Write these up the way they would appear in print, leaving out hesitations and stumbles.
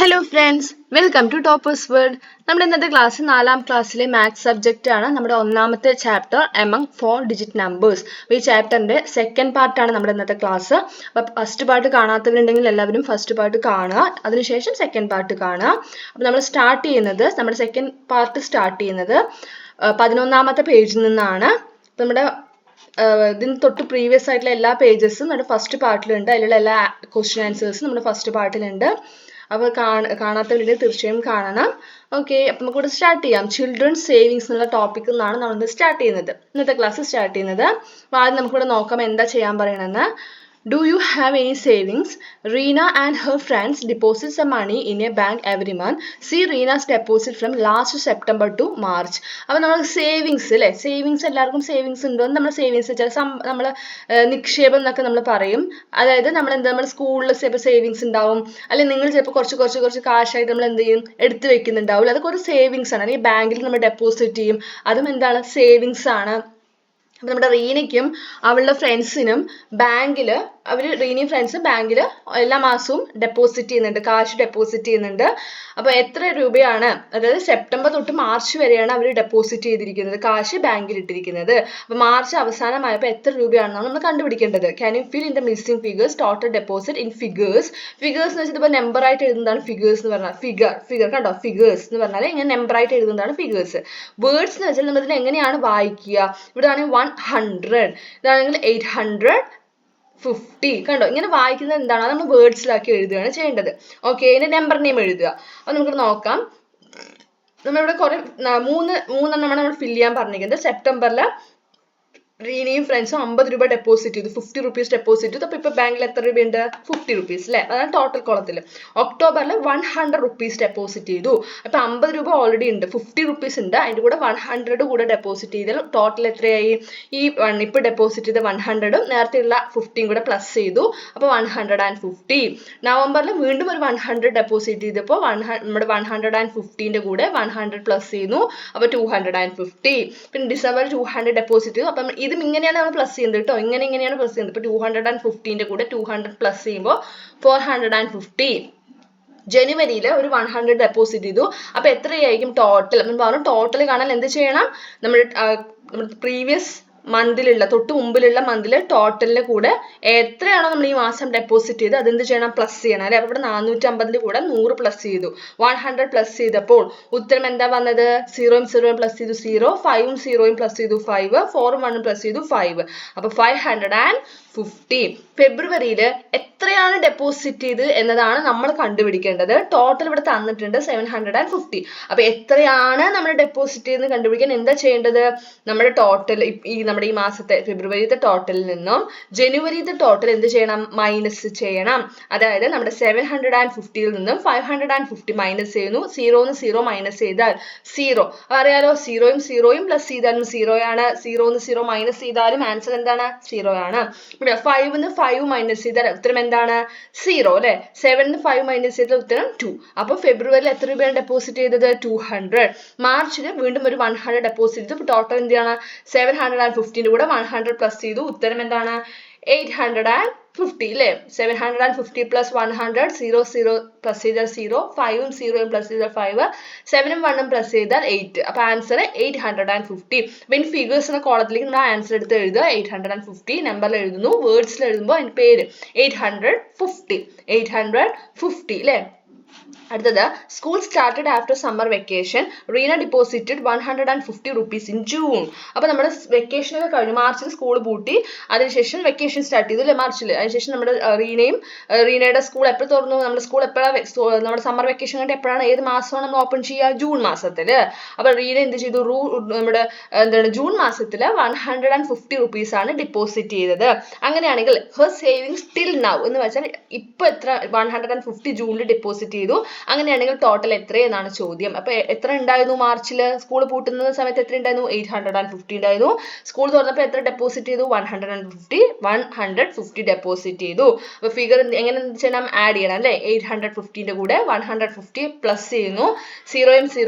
Hello friends, welcome to toppers world. നമ്മുടെ ഇന്നത്തെ class 4ാം ക്ലാസ്സിലെ മാത്സ് സബ്ജക്റ്റ് ആണ്. നമ്മുടെ ഒന്നാമത്തെ ചാപ്റ്റർ എമംഗ് 4 ഡിജിറ്റ് നമ്പേഴ്സ്. ഈ ചാപ്റ്ററിന്റെ സെക്കൻഡ് പാർട്ടാണ് നമ്മുടെ ഇന്നത്തെ ക്ലാസ്. അപ്പോൾ ഫസ്റ്റ് പാർട്ട് കാണാത്തവരുണ്ടെങ്കിൽ എല്ലാവരും ഫസ്റ്റ് പാർട്ട് കാണുക, അതിനുശേഷം സെക്കൻഡ് പാർട്ട് കാണുക. അപ്പോൾ നമ്മൾ നമ്മുടെ സെക്കൻഡ് പാർട്ട് സ്റ്റാർട്ട് ചെയ്യുന്നത് 11ാമത്തെ പേജിൽ നിന്നാണ്. നമ്മുടെ ഇതിന് തൊട്ട് പ്രീവിയസ് ആയിട്ടുള്ള എല്ലാ പേജസും നമ്മുടെ ഫസ്റ്റ് പാർട്ടിലുണ്ട്. അതിലുള്ള എല്ലാ ക്വസ്റ്റ്യൻ ആൻസേഴ്സും നമ്മുടെ ഫസ്റ്റ് പാർട്ടിലുണ്ട്. അപ്പോൾ കാണാത്തവരുടെ തീർച്ചയായും കാണണം. ഓക്കെ, അപ്പം നമുക്ക് ഇവിടെ സ്റ്റാർട്ട് ചെയ്യാം. ചിൽഡ്രൻസ് സേവിങ്സ് എന്നുള്ള ടോപ്പിക്കിൽ നിന്നാണ് നമ്മൾ സ്റ്റാർട്ട് ചെയ്യുന്നത്, ഇന്നത്തെ ക്ലാസ് സ്റ്റാർട്ട് ചെയ്യുന്നത്. അപ്പോൾ ആദ്യം നമുക്കിവിടെ നോക്കാം എന്താ ചെയ്യാൻ പറയണമെന്ന്. Do you have any savings? Reena and her friends deposit some money in a bank every month. See Reena's deposit from last September to March. അപ്പോൾ നമ്മൾ സേവിങ്സ് അല്ലേ, സേവിങ്സ് എല്ലാവർക്കും സേവിങ്സ് ഉണ്ടോ? നമ്മൾ സേവിങ്സ് വെച്ചാൽ നമ്മൾ നിക്ഷേപം എന്നൊക്കെ നമ്മൾ പറയും. അതായത് നമ്മൾ സ്കൂളിൽ ചിലപ്പോൾ സേവിങ്സ് ഉണ്ടാവും, അല്ലെങ്കിൽ നിങ്ങൾ ചിലപ്പോൾ കുറച്ച് കാശായിട്ട് നമ്മൾ എന്ത് ചെയ്യും, എടുത്തു വെക്കുന്നുണ്ടാവില്ല. അതൊക്കെ ഒരു സേവിങ്സ് ആണ്. അല്ലെങ്കിൽ ബാങ്കിൽ നമ്മൾ ഡെപ്പോസിറ്റ് ചെയ്യും, അതും എന്താണ്, സേവിങ്സ് ആണ്. അപ്പം നമ്മുടെ റീനയ്ക്കും അവളുടെ ഫ്രണ്ട്സിനും റീനയും ഫ്രണ്ട്സും ബാങ്കിൽ എല്ലാ മാസവും ഡെപ്പോസിറ്റ് ചെയ്യുന്നുണ്ട്, കാശ് ഡെപ്പോസിറ്റ് ചെയ്യുന്നുണ്ട്. അപ്പോൾ എത്ര രൂപയാണ്, അതായത് സെപ്റ്റംബർ തൊട്ട് മാർച്ച് വരെയാണ് അവർ ഡെപ്പോസിറ്റ് ചെയ്തിരിക്കുന്നത്, കാശ് ബാങ്കിൽ ഇട്ടിരിക്കുന്നത്. അപ്പോൾ മാർച്ച് അവസാനമായപ്പോൾ എത്ര രൂപയാണെന്നാണ് നമ്മൾ കണ്ടുപിടിക്കേണ്ടത്. Can you fill in the missing figures total deposit in figures. Figures എന്ന് വെച്ചാൽ ഇപ്പോൾ നമ്പർ ആയിട്ട് എഴുതുന്നതാണ് ഫിഗേഴ്സ് എന്ന് പറഞ്ഞാൽ. ഫിഗർ കണ്ടോ, ഫിഗേഴ്സ് എന്ന് പറഞ്ഞാൽ ഇങ്ങനെ നമ്പർ ആയിട്ട് എഴുതുന്നതാണ് ഫിഗേഴ്സ്. വേർഡ്സ് എന്ന് വെച്ചാൽ നമ്മൾ ഇതിൽ എങ്ങനെയാണ് വായിക്കുക. ഇവിടെ ആണെങ്കിൽ 100, ഇതാണെങ്കിൽ 850. കണ്ടോ, ഇങ്ങനെ വായിക്കുന്നത് എന്താണ്, നമ്മൾ വേർഡ്സിലാക്കി എഴുതുകയാണ് ചെയ്യേണ്ടത്. ഓക്കെ, ഇതിന്റെ നമ്പർ നെയിം എഴുതുക. അപ്പോൾ നമുക്ക് നോക്കാം. നമ്മളിവിടെ മൂന്നെണ്ണമാണ് നമ്മൾ ഫില്ല് ചെയ്യാൻ പറഞ്ഞിരിക്കുന്നത്. സെപ്റ്റംബറിൽ റീനയും ഫ്രണ്ട്സും 50 രൂപ ഡെപ്പോസിറ്റ് ചെയ്തു, 50 റുപ്പീസ് ഡെപ്പോസിറ്റ് ചെയ്തു. അപ്പോൾ ഇപ്പോൾ ബാങ്കിൽ എത്ര രൂപയുണ്ട്, 50 റുപ്പീസ് അല്ലേ, അതാണ് ടോട്ടൽ കോളത്തിൽ. ഒക്ടോബറിൽ 100 റുപ്പീസ് ഡെപ്പോസിറ്റ് ചെയ്തു. അപ്പോൾ 50 രൂപ ഓൾറെഡി ഉണ്ട്, 50 റുപ്പീസ് ഉണ്ട്, അതിൻ്റെ കൂടെ 100 കൂടെ ഡെപ്പോസിറ്റ് ചെയ്താൽ ടോട്ടൽ എത്രയായി, ഈ ഇപ്പോൾ ഡെപ്പോസിറ്റ് ചെയ്ത 100ഉം നേരത്തെയുള്ള 50യും കൂടെ പ്ലസ് ചെയ്തു, അപ്പോൾ 150. നവംബറിൽ വീണ്ടും ഒരു 100 ഡെപ്പോസിറ്റ് ചെയ്തപ്പോൾ നമ്മുടെ 150ൻ്റെ കൂടെ 100 പ്ലസ് ചെയ്യുന്നു, അപ്പോൾ 250. പിന്നെ ഡിസംബർ 200 ഡെപ്പോസിറ്റ് ചെയ്തു. അപ്പം ഇതും ഇങ്ങനെയാണ് നമ്മൾ പ്ലസ് ചെയ്യുന്നത് കേട്ടോ, ഇങ്ങനെയാണ് പ്ലസ് ചെയ്യുന്നത്. ഇപ്പോൾ 250ൻ്റെ കൂടെ 200 പ്ലസ് ചെയ്യുമ്പോൾ 450. ജനുവരിയിൽ ഒരു 100 ഡെപ്പോസിറ്റ് ചെയ്തു. അപ്പോൾ എത്രയായിരിക്കും ടോട്ടൽ? നമ്മൾ പറഞ്ഞു ടോട്ടൽ കാണാൻ എന്ത് ചെയ്യണം, നമ്മുടെ പ്രീവിയസ് മന്തിലുള്ള തൊട്ട് മുമ്പിലുള്ള മന്തിൽ ടോട്ടലിന്റെ കൂടെ എത്രയാണോ നമ്മൾ ഈ മാസം ഡെപ്പോസിറ്റ് ചെയ്ത് അതെന്ത് ചെയ്യണം, പ്ലസ് ചെയ്യണം അല്ലെ. അപ്പോൾ ഇവിടെ 450ന്റെ കൂടെ 100 പ്ലസ് ചെയ്തു, 100 പ്ലസ് ചെയ്തപ്പോൾ ഉത്തരം എന്താ വന്നത്, 0 പ്ലസ് ചെയ്തു 0, 5 0 പ്ലസ് ചെയ്തു 5, 4 1 പ്ലസ് ചെയ്തു 5, അപ്പോൾ 550. ഫെബ്രുവരിയിൽ എത്രയാണ് ഡെപ്പോസിറ്റ് ചെയ്ത് എന്നതാണ് നമ്മൾ കണ്ടുപിടിക്കേണ്ടത്. ടോട്ടൽ ഇവിടെ തന്നിട്ടുണ്ട് 750. അപ്പോൾ എത്രയാണ് നമ്മൾ ഡെപ്പോസിറ്റ് ചെയ്ത് കണ്ടുപിടിക്കാൻ എന്താ ചെയ്യേണ്ടത്, നമ്മുടെ ടോട്ടൽ നമ്മുടെ ഈ മാസത്തെ ഫെബ്രുവരിത്തെ ടോട്ടലിൽ നിന്നും ജനുവരിത്തെ ടോട്ടൽ എന്ത് ചെയ്യണം, മൈനസ് ചെയ്യണം. അതായത് നമ്മുടെ 750യിൽ നിന്നും 550 മൈനസ് ചെയ്യുന്നു. 0 മൈനസ് ചെയ്താൽ 0, അറിയാലോ 0യും പ്ലസ് ചെയ്താലും 0 ആണ്, 0 മൈനസ് ചെയ്താലും ആൻസർ എന്താണ്, 0 ആണ്. ഇവിടെ 5 മൈനസ് ചെയ്താൽ ഉത്തരം എന്താണ്, 0 അല്ലെ. 7 5 മൈനസ് ചെയ്താൽ ഉത്തരം 2. അപ്പോൾ ഫെബ്രുവരിയിൽ എത്ര രൂപയാണ് ഡെപ്പോസിറ്റ് ചെയ്തത്, 200. മാർച്ചിൽ വീണ്ടും ഒരു 100 ഡെപ്പോസിറ്റ് ചെയ്തു. ടോട്ടൽ എന്താണ്, 750ന്റെ കൂടെ 100 പ്ലസ് ചെയ്തു, ഉത്തരം എന്താണ്, 850 അല്ലേ. 750 പ്ലസ് 100, 0 പ്ലസ് ചെയ്താൽ 0, 5 0 പ്ലസ് ചെയ്താൽ 5, 7 1 പ്ലസ് ചെയ്താൽ 8. അപ്പോൾ ആൻസർ 850. പിന്നെ ഫിഗേഴ്സ് എന്ന കോളത്തിലേക്ക് നമ്മൾ ആൻസർ എടുത്ത് എഴുതുക. 850 നമ്പറിൽ എഴുതുന്നു, വേർഡ്സിൽ എഴുതുമ്പോൾ അതിന്റെ പേര് 850 അല്ലേ. അടുത്തത്, school started after summer vacation. Reena deposited 150 rupees in June. അപ്പോൾ നമ്മുടെ വെക്കേഷൻ ഒക്കെ കഴിഞ്ഞു, മാർച്ചിൽ സ്കൂൾ പൂട്ടി, അതിനുശേഷം വെക്കേഷൻ സ്റ്റാർട്ട് ചെയ്തു അല്ലേ മാർച്ചിൽ. അതിനുശേഷം നമ്മുടെ റീനയുടെ സ്കൂൾ എപ്പോൾ തുറന്നു, നമ്മുടെ സ്കൂൾ എപ്പോഴാണ്, നമ്മുടെ സമ്മർ വെക്കേഷൻ കഴിഞ്ഞിട്ട് എപ്പോഴാണ്, ഏത് മാസമാണ് നമ്മൾ ഓപ്പൺ ചെയ്യുക, ജൂൺ മാസത്തിൽ. അപ്പോൾ റീന എന്ത് ചെയ്തു, നമ്മുടെ ജൂൺ മാസത്തിൽ 150 റുപ്പീസ് ആണ് ഡിപ്പോസിറ്റ് ചെയ്തത്. അങ്ങനെയാണെങ്കിൽ ഹെർ സേവിങ്സ് ടിൽ നൗ എന്ന് വെച്ചാൽ ഇപ്പൊ എത്ര, 150 ജൂണിൽ ഡിപ്പോസിറ്റ് ചെയ്തു. അങ്ങനെയാണെങ്കിൽ ടോട്ടൽ എത്രയെന്നാണ് ചോദ്യം. അപ്പൊ എത്ര ഉണ്ടായിരുന്നു, മാർച്ചിൽ സ്കൂൾ പൂട്ടുന്ന സമയത്ത് എത്ര ഉണ്ടായിരുന്നു, 850 ഉണ്ടായിരുന്നു. സ്കൂൾ തുറന്നപ്പോൾ എത്ര ഡെപ്പോസിറ്റ് ചെയ്തു, 150 ഡെപ്പോസിറ്റ് ചെയ്തു. അപ്പൊ ഫിഗർ എങ്ങനെ ചെയ്യണം, ആഡ് ചെയ്യണം അല്ലെ. 850ന്റെ കൂടെ 150 പ്ലസ് ചെയ്യുന്നു, 0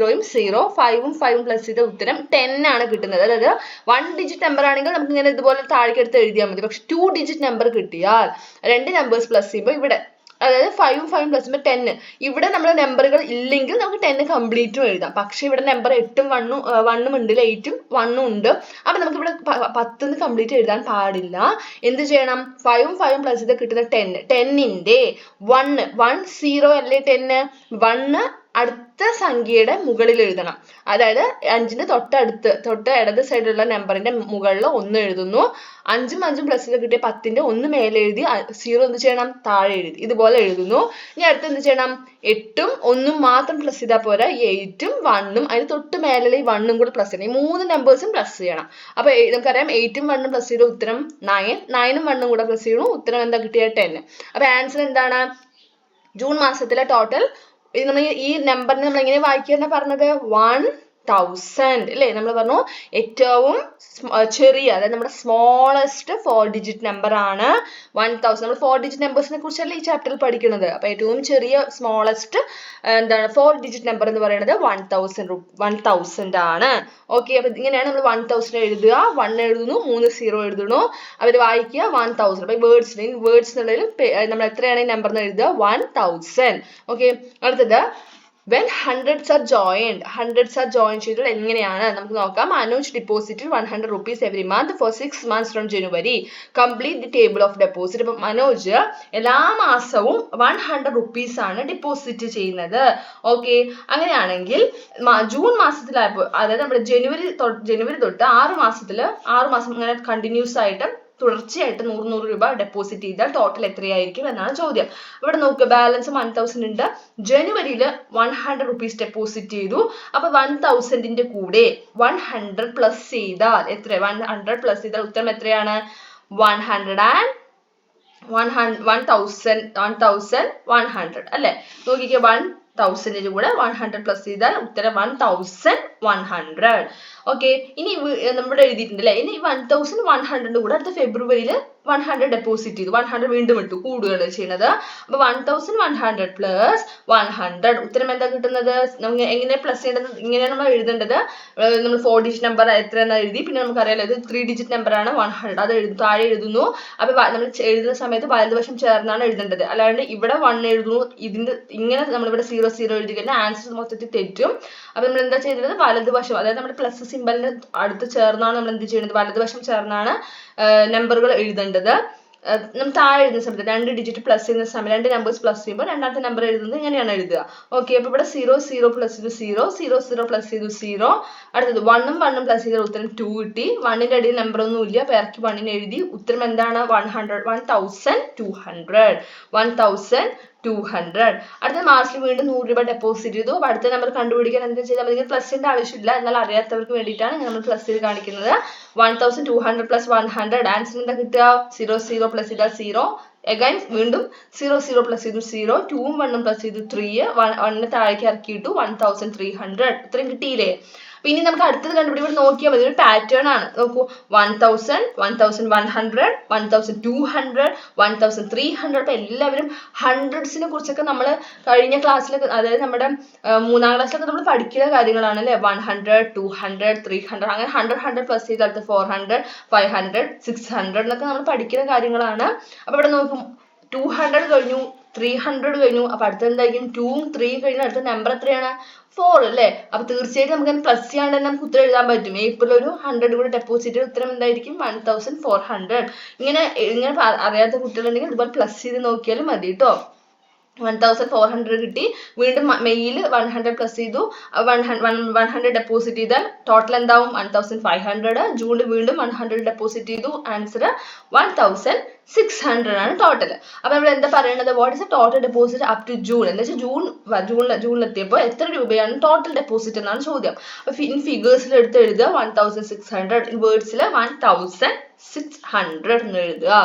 0, 5 പ്ലസ് ചെയ്ത ഉത്തരം 10 ആണ് കിട്ടുന്നത്. അതായത് 1 ഡിജിറ്റ് നമ്പർ ആണെങ്കിൽ നമുക്ക് ഇങ്ങനെ ഇതുപോലെ താഴേക്ക് എടുത്ത് എഴുതിയാൽ മതി. പക്ഷെ 2 ഡിജിറ്റ് നമ്പർ കിട്ടിയാൽ 2 നമ്പേഴ്സ് പ്ലസ് ചെയ്യുമ്പോൾ ഇവിടെ അതായത് 5ഉം 5ഉം പ്ലസ് 10. ഇവിടെ നമ്മൾ നമ്പറുകൾ ഇല്ലെങ്കിൽ നമുക്ക് 10 കംപ്ലീറ്റും എഴുതാം. പക്ഷെ ഇവിടെ നമ്പർ 8ഉം 1ഉം ഉണ്ട്, 8ഉം 1ഉം ഉണ്ട്. അപ്പൊ നമുക്ക് ഇവിടെ 10 കംപ്ലീറ്റ് എഴുതാൻ പാടില്ല. എന്ത് ചെയ്യണം? 5ഉം 5ഉം പ്ലസ് ചെയ്ത് കിട്ടുന്ന 10ന്റെ 1 അല്ലേ 10? 1 അടുത്ത സംഖ്യയുടെ മുകളിൽ എഴുതണം. അതായത് 5ന്റെ തൊട്ട് ഇടത് സൈഡിലുള്ള നമ്പറിന്റെ മുകളിൽ 1 എഴുതുന്നു. 5ഉം 5ഉം പ്ലസ് ചെയ്ത് കിട്ടിയ 10ന്റെ 1 മേലെ എഴുതി 0 എന്ത് ചെയ്യണം? താഴെ എഴുതി. ഇതുപോലെ എഴുതുന്നു. ഇനി അടുത്ത് എന്ത് ചെയ്യണം? 8ഉം 1ഉം മാത്രം പ്ലസ് ചെയ്താൽ പോരാ, 8ഉം 1ഉം അതിന് തൊട്ട് മേലെ ഈ 1ഉം കൂടെ പ്ലസ് ചെയ്യണം. ഈ 3 നമ്പേഴ്സും പ്ലസ് ചെയ്യണം. അപ്പൊ നമുക്കറിയാം 8ഉം 1ഉം പ്ലസ് ചെയ്ത ഉത്തരം 9, 9ഉം 1ഉം കൂടെ പ്ലസ് ചെയ്യണു, ഉത്തരം എന്താ കിട്ടിയ 10. അപ്പൊ ആൻസർ എന്താണ്? ജൂൺ മാസത്തിലെ ടോട്ടൽ നമ്മൾ ഈ നമ്പറിനെ നമ്മൾ എങ്ങനെ വായിക്കാനാ പറഞ്ഞത്? 1000 അല്ലേ? നമ്മൾ പറഞ്ഞു ഏറ്റവും ചെറിയ, അതായത് നമ്മുടെ സ്മോളസ്റ്റ് 4 ഡിജിറ്റ് നമ്പർ ആണ് 1000. നമ്മൾ 4 ഡിജിറ്റ് നമ്പേഴ്സിനെ കുറിച്ചല്ലേ ഈ ചാപ്റ്ററിൽ പഠിക്കുന്നത്. അപ്പൊ ഏറ്റവും ചെറിയ സ്മോളസ്റ്റ് എന്താണ് 4 ഡിജിറ്റ് നമ്പർ എന്ന് പറയുന്നത് 1000 ആണ്. ഓക്കെ, അപ്പൊ ഇങ്ങനെയാണ് നമ്മൾ 1000 എഴുതുക. 1 എഴുതുന്നു, 3 0 എഴുതുന്നു. അപ്പൊ ഇത് വായിക്കുക 1000. അപ്പൊ വേർഡ്സ് എന്നുള്ളതിൽ നമ്മൾ എത്രയാണ് ഈ നമ്പർ എന്ന് എഴുതുക? 1000. ഓക്കെ, അടുത്തത് when hundreds are joined ചെയ്തത് എങ്ങനെയാണ് നമുക്ക് നോക്കാം. Anuj deposited 100 rupees every month for 6 months from January. Complete the table of deposit. അപ്പൊ മനോജ് എല്ലാ മാസവും 100 rupees ആണ് ഡെപ്പോസിറ്റ് ചെയ്യുന്നത്. ഓക്കെ, അങ്ങനെയാണെങ്കിൽ ജൂൺ മാസത്തിലായപ്പോൾ, അതായത് നമ്മുടെ ജനുവരി തൊട്ട് 6 മാസം ഇങ്ങനെ കണ്ടിന്യൂസ് ആയിട്ട് തുടർച്ചയായിട്ട് 100 രൂപ ഡെപ്പോസിറ്റ് ചെയ്താൽ ടോട്ടൽ എത്രയായിരിക്കും എന്നാണ് ചോദ്യം. ഇവിടെ നോക്കുക, ബാലൻസ് 1000 ഉണ്ട്. ജനുവരിയിൽ 100 rupees ഡെപ്പോസിറ്റ് ചെയ്തു. അപ്പൊ 1000ന്റെ കൂടെ 100 പ്ലസ് ചെയ്താൽ എത്ര? 100 പ്ലസ് ചെയ്താൽ ഉത്തരം എത്രയാണ്? 1100 അല്ലെ? നോക്കിക്കേ, 1000ന്റെ കൂടെ 100 പ്ലസ് ചെയ്താൽ ഉത്തരം 1100. ഓക്കെ, ഇനി നമ്മുടെ എഴുതിയിട്ടുണ്ട് അല്ലെ? ഇനി 1100ന്റെ കൂടെ അടുത്ത ഫെബ്രുവരിയിൽ 100 ഡെപ്പോസിറ്റ് ചെയ്തു, 100 വീണ്ടും ഇട്ടു, കൂടുകയാണ് ചെയ്യുന്നത്. അപ്പൊ 1100 പ്ലസ് 100 ഉത്തരം എന്താ കിട്ടുന്നത്? നമുക്ക് എങ്ങനെ പ്ലസ് ചെയ്യേണ്ടത്? ഇങ്ങനെയാണ് നമ്മൾ എഴുതേണ്ടത്. നമ്മൾ 4 ഡിജിറ്റ് നമ്പർ എത്രയെന്ന് എഴുതി, പിന്നെ നമുക്കറിയാലോ ഇത് 3 ഡിജിറ്റ് നമ്പർ ആണ് 100, അത് താഴെ എഴുതുന്നു. അപ്പൊ നമ്മൾ എഴുതുന്ന സമയത്ത് വലതുവശം ചേർന്നാണ് എഴുതേണ്ടത്, അല്ലാണ്ട് ഇവിടെ 1 എഴുതുന്നു, ഇതിന്റെ ഇങ്ങനെ നമ്മളിവിടെ 00 എഴുതി കഴിഞ്ഞാൽ ആൻസർ മൊത്തത്തിൽ തെറ്റും. അപ്പൊ നമ്മൾ എന്താ ചെയ്തത്? വലതുവശം, അതായത് നമ്മുടെ പ്ലസ് സിമ്പലിന് അടുത്ത് ചേർന്നാണ് നമ്മൾ എന്ത് ചെയ്യുന്നത്? വലതുവശം ചേർന്നാണ് നമ്പറുകൾ എഴുതേണ്ടത്. നമ്മൾ താഴെ എഴുതുന്ന സമയത്ത് 2 ഡിജിറ്റ് പ്ലസ് ചെയ്യുന്ന സമയം 2 നമ്പേഴ്സ് പ്ലസ് ചെയ്യുമ്പോൾ രണ്ടാമത്തെ നമ്പർ എഴുതുന്നത് ഇങ്ങനെയാണ് എഴുതുക. ഓക്കെ, അപ്പൊ ഇവിടെ 00 പ്ലസ് ചെയ്തു 0, 00 പ്ലസ് ചെയ്തു 0. അടുത്തത് 1ഉം 1ഉം പ്ലസ് ചെയ്ത ഉത്തരം 2 കിട്ടി. 1ന്റെ അടിയിൽ നമ്പർ ഒന്നും ഇല്ല, അപ്പൊ ഇറക്കി 1നെ എഴുതി. ഉത്തരം എന്താണ്? 1200. അടുത്ത മാർച്ചിൽ വീണ്ടും 100 രൂപ ഡെപ്പോസിറ്റ് ചെയ്തു. അപ്പൊ അടുത്ത നമ്പർ കണ്ടുപിടിക്കാൻ എന്താ ചെയ്താൽ മതി? പ്ലസിന്റെ ആവശ്യമില്ല, എന്നാൽ അറിയാത്തവർക്ക് വേണ്ടിയിട്ടാണ് നമ്മൾ പ്ലസ് ചെയ്ത് കാണിക്കുന്നത്. 1200 പ്ലസ് 100 ആൻസർ എന്താ കിട്ടുക? 00 പ്ലസ് ചെയ്താൽ 0, again വീണ്ടും 00 പ്ലസ് ചെയ്തു 0, 2ഉം 1ഉം പ്ലസ് ചെയ്തു 3, 1നെ താഴേക്ക് ഇറക്കിയിട്ടു 1300. ഇത്രയും കിട്ടിയില്ലേ? ഇനി നമുക്ക് അടുത്തത് കണ്ടുപിടിക്കാൻ നോക്കിയാൽ മതി, ഒരു പാറ്റേൺ ആണ്. നോക്കൂ, 1000, 1100, 1200, 1300. അപ്പൊ എല്ലാവരും ഹൺഡ്രഡ്സിനെ കുറിച്ചൊക്കെ നമ്മൾ കഴിഞ്ഞ ക്ലാസ്സിലൊക്കെ, അതായത് നമ്മുടെ 3ാം ക്ലാസ്സിലൊക്കെ നമ്മൾ പഠിക്കുന്ന കാര്യങ്ങളാണ് അല്ലെ? 100, 200, 300 അങ്ങനെ 100 പ്ലസ് ചെയ്ത് അടുത്ത് 400, 500, 600 എന്നൊക്കെ നമ്മൾ പഠിക്കുന്ന കാര്യങ്ങളാണ്. അപ്പൊ ഇവിടെ നോക്കും, 200 കഴിഞ്ഞു, 300 കഴിഞ്ഞു. അപ്പൊ അടുത്ത എന്തായിരിക്കും? 2ഉം 3ഉം കഴിഞ്ഞാൽ അടുത്ത നമ്പർ എത്രയാണ്? 4 അല്ലേ? അപ്പൊ തീർച്ചയായിട്ടും നമുക്ക് പ്ലസ് ചെയ്യാണ്ട് തന്നെ നമുക്ക് ഉത്തരം എഴുതാൻ പറ്റും. ഇപ്പോൾ ഒരു 100 കൂടി ഡെപ്പോസിറ്റ് ഉത്തരം എന്തായിരിക്കും? 1400. ഇങ്ങനെ അറിയാത്ത കുട്ടികളുണ്ടെങ്കിൽ ഇതുപോലെ പ്ലസ് ചെയ്ത് നോക്കിയാലും മതി കേട്ടോ. 1400 കിട്ടി. വീണ്ടും മെയ്യിൽ 100 പ്ലസ് ചെയ്തു, 100 ഡെപ്പോസിറ്റ് ചെയ്താൽ ടോട്ടൽ എന്താവും? 1500. ജൂണിൽ വീണ്ടും 100 ഡെപ്പോസിറ്റ് ചെയ്തു, ആൻസർ 1600 ആണ് ടോട്ടൽ. അപ്പൊ നമ്മൾ എന്താ പറയുന്നത്? What is total deposit up to June എന്ന് വെച്ചാൽ ജൂണിലെത്തിയപ്പോൾ എത്ര രൂപയാണ് ടോട്ടൽ ഡെപ്പോസിറ്റ് എന്നാണ് ചോദ്യം. അപ്പൊ ഇൻ ഫിഗേഴ്സിൽ എടുത്ത് എഴുതുക 1600, ഇൻ വേർഡ്സിൽ 1600 എന്ന് എഴുതുക.